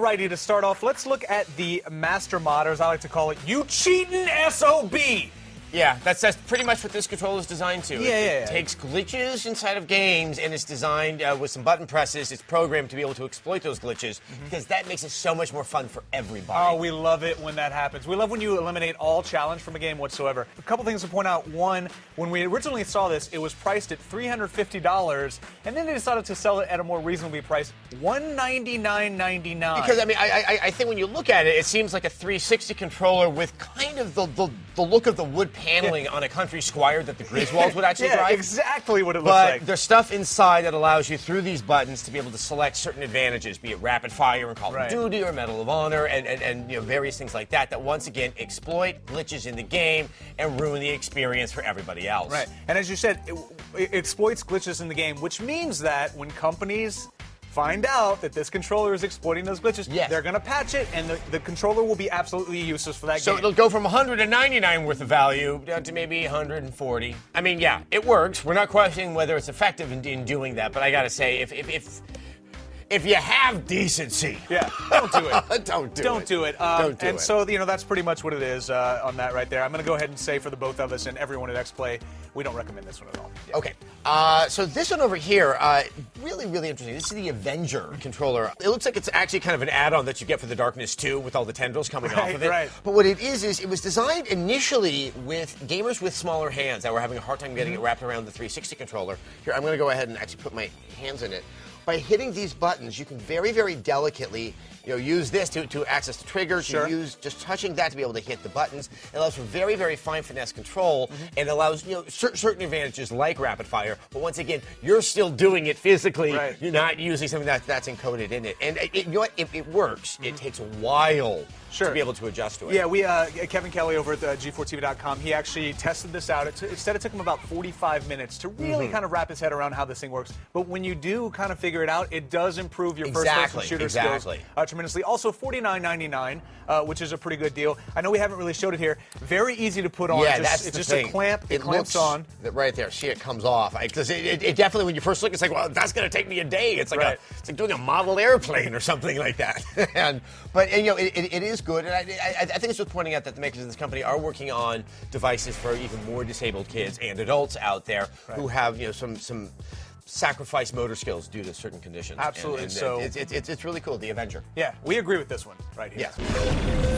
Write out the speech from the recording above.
Alrighty, to start off, let's look at the master modders. I like to call it, you cheatin' SOB! Yeah, that's pretty much what this controller is designed to. It takes glitches inside of games, and it's designed with some button presses. It's programmed to be able to exploit those glitches, because that makes it so much more fun for everybody. Oh, we love it when that happens. We love when you eliminate all challenge from a game whatsoever. A couple things to point out. One, when we originally saw this, it was priced at $350, and then they decided to sell it at a more reasonably priced $199.99. Because, I mean, I think when you look at it, it seems like a 360 controller with kind of the look of the wood paneling on a country Squire that the Griswolds would actually drive. Exactly what it looks like. But there's stuff inside that allows you, through these buttons, to be able to select certain advantages, be it rapid fire in Call of Duty or Medal of Honor, and you know, various things like that, that once again exploit glitches in the game and ruin the experience for everybody else. Right. And as you said, it exploits glitches in the game, which means that when companies find out that this controller is exploiting those glitches, they're going to patch it, and the controller will be absolutely useless for that game. So it'll go from $199 worth of value down to maybe $140. I mean, yeah, it works. We're not questioning whether it's effective in doing that, but I got to say, if you have decency, don't do it. Don't do it. Don't do it. Don't do it. And so, you know, that's pretty much what it is on that right there. I'm going to go ahead and say for the both of us and everyone at XPlay, we don't recommend this one at all. Okay. So this one over here, really, really interesting. This is the Avenger controller. It looks like it's actually kind of an add-on that you get for the Darkness 2 with all the tendrils coming off of it. Right. But what it is it was designed initially with gamers with smaller hands that were having a hard time getting it wrapped around the 360 controller. Here, I'm going to go ahead and actually put my hands in it. By hitting these buttons, you can very, very delicately, use this to access the trigger, to use just touching that to be able to hit the buttons. It allows for very, very fine finesse control, and allows, certain advantages like rapid fire, but once again, you're still doing it physically. Right. You're not using something that's encoded in it. And you know what? It works. It takes a while to be able to adjust to it. Yeah, we Kevin Kelly over at G4TV.com, he actually tested this out. It took him about 45 minutes to really kind of wrap his head around how this thing works. But when you do kind of figure it out, it does improve your first-person shooter skills tremendously. Also, $49.99, which is a pretty good deal. I know we haven't really showed it here. Very easy to put on. Yeah, it's just a clamp. It clamps on. Right there. See, it comes off. Because it definitely, when you first look, it's like, well, that's going to take me a day. It's like it's like doing a model airplane or something like that. But it is good, and I think it's worth pointing out that the makers of this company are working on devices for even more disabled kids and adults out there who have some sacrifice motor skills due to certain conditions. Absolutely. And so it's really cool. The Avenger. Yeah, we agree with this one right here. Yeah.